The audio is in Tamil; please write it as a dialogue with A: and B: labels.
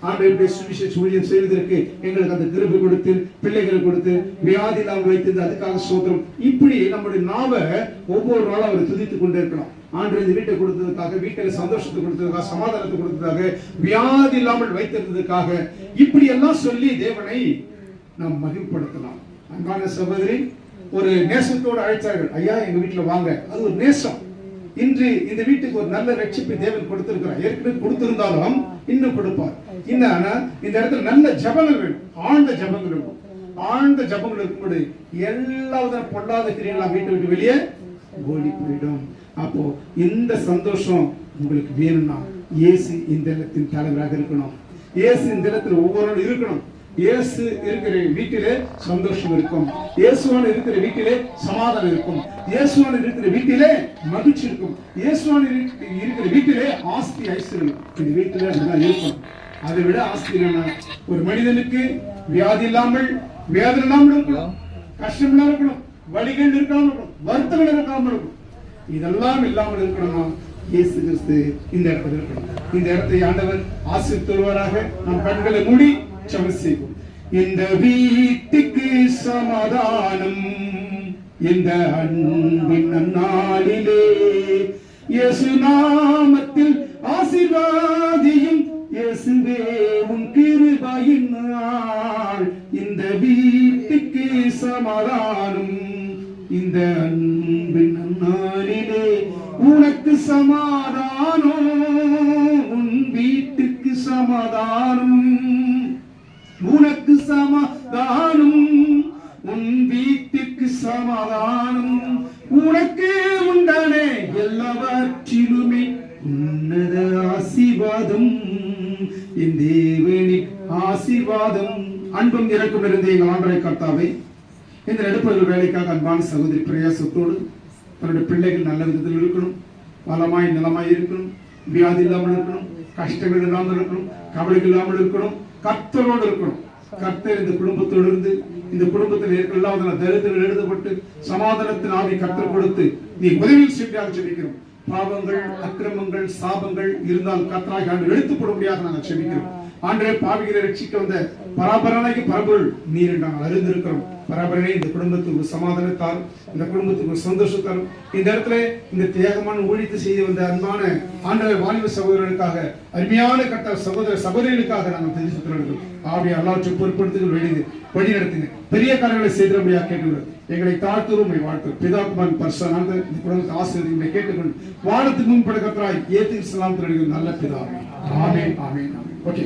A: ஆண்டவருடைய சுவிசேஷ ஊழியம் செய்வதற்கு எங்களுக்கு அந்த கிருபை கொடுத்து பிள்ளைகளை கொடுத்து வியாதி இல்லாமல் வைத்திருந்து அதுக்காக சோதரம். இப்படி நம்முடைய நாவை ஒவ்வொரு நாளும் அவர் துதித்துக் கொண்டே இருக்கணும். ஆண்டவர் இந்த வீட்டை கொடுத்ததுக்காக, வீட்டில் சந்தோஷத்தை கொடுத்ததுக்காக, சமாதானத்தை கொடுத்ததுக்காக, வியாதி இல்லாமல் வைத்திருந்ததுக்காக, இப்படி எல்லாம் சொல்லி தேவனை நாம் மகிழ்ப்படுத்தலாம். அன்பான சகோதரி, ஒரு நேசத்தோடு அழைத்தார்கள், ஐயா எங்க வீட்டுல வாங்க. அது ஒரு நேசம். இன்று இந்த வீட்டுக்கு ஒரு நல்ல ரட்சிப்பை தேவன் கொடுத்திருக்கிறார். ஏற்கனவே கொடுத்திருந்தாலும் இன்னும் கொடுப்பார். இந்த இடத்துல நல்ல ஜபங்கள் வேணும், ஆழ்ந்த ஜபங்கள் வேணும். ஆழ்ந்த ஜபங்கள் இருக்கும்போது எல்லா பொல்லாத கிரியெல்லாம் வீட்டை விட்டு வெளியே ஓடி போயிடும். அப்போ இந்த சந்தோஷம் உங்களுக்கு வேணும்னா இயேசு இந்த இடத்தின் தலைவராக இருக்கணும். இயேசு இந்த இடத்துல ஒவ்வொரு இருக்கணும். இயேசு இருக்கிற வீட்டிலே சந்தோஷம் இருக்கும். இயேசுவான இருக்கிற வீட்டிலே சமாதானம் இருக்கும். இயேசுவான இருக்கிற வீட்டிலே மகிழ்ச்சி இருக்கும். இயேசுவான இருக்கிற வீட்டிலே ஆஸ்தி ஐஸ்வர்யம் இந்த வீட்டிலே இருக்கும். அதை விட ஆஸ்தி ஒரு மனிதனுக்கு வியாதி இல்லாமல், வேதனை இல்லாமல் இருக்கணும், கஷ்டம் இல்லாமல் இருக்கணும், வலிகள் இருக்காமல் இருக்கணும், வருத்தங்கள் இருக்காமல் இருக்கணும். இதெல்லாம் இல்லாமல் இருக்கணும்னா இயேசு கிறிஸ்து இந்த இடத்துல இருக்கணும். இந்த இடத்தை ஆண்டவர் ஆசீர்வதிப்பாராக. நம் கண்களை மூடி ஜெபிப்போம். இந்த வீட்டுக்கு சமாதானம் இந்த அன்பின் நன்னாளிலே இயேசு நாமத்தில் ஆசீர்வாதியும் இயேசுவே உன் கிருபையின் நாள். இந்த வீட்டுக்கு சமாதானம் இந்த அன்பின் நன்னாளிலே உனக்கு சமாதானம், உன் வீட்டுக்கு சமாதானம், உனக்கு சமாதானம், உன் வீட்டுக்கு சமாதானம், உனக்கு உண்டானே எல்லாவற்றிலுமே உன்னத ஆசீர்வாதம், என் தேவனின் ஆசீர்வாதம். அன்பும் இறக்கும் நிறைந்த எங்கள் ஆண்டவரே கர்த்தாவே, இந்த நடுப்பகல் வேலைக்காக அன்பான சகோதரி பிரயாசத்தோடு தன்னுடைய பிள்ளைகள் நல்ல விதத்தில் இருக்கணும், பலமாய் நலமாய் இருக்கணும், வியாதி இல்லாமல் இருக்கணும், கஷ்டங்கள் இல்லாமல் இருக்கணும், கவலைகள் இல்லாமல் இருக்கணும், கர்த்தரோடு இருக்கணும். கர்த்தர் இந்த குடும்பத்தோடு இருந்து இந்த குடும்பத்தில் எல்லா தரித்திரங்கள் எழுதப்பட்டு சமாதானத்தின் ஆவி கர்த்தர் கொடுத்து நீ உதவியில் சென்றாக செபிக்கிறோம். பாவங்கள், அக்கிரமங்கள், சாபங்கள் இருந்தால் கர்த்தராக ஆண்டு எடுத்து போட முடியாது நாங்கள் செபிக்கிறோம். ஆண்டே பாவிகளை ரட்சிக்க வந்த பராபரனாகி பரபொருள் நீர் நாங்கள் அறிந்திருக்கிறோம். பராபரனே இந்த குடும்பத்துக்கு ஒரு சமாதானத்தால், இந்த குடும்பத்துக்கு ஒரு சந்தோஷத்தால், இந்த இடத்துல இந்த தியாகமான ஊழியத்தை செய்து வந்த அன்பான ஆண்டவர் வாலிப சகோதரர்களுக்காக, அருமையான கட்ட சகோதர சகோதரிகளுக்காக நாங்கள் தெரிவித்துள்ளோம். ஆவியை எல்லாவற்றையும் பொறுப்படுத்துகள் வெளியே வழி நடத்துங்க. பெரிய காரியங்களை செய்திருமையாக கேட்டுள்ளோம். எங்களை தாழ்த்துவோம் வாழ்த்து பிதாக்குமான் பரிசுத்தரான இந்த குடும்பத்தை ஆசீர்வதிங்களை கேட்டுக்கொண்டு வானத்துக்கு முன்படுகிறாய் ஏத்து இஸ்லாம் நல்ல பிதா. ஆமென் ஆமென் ஆமென். ஓகே.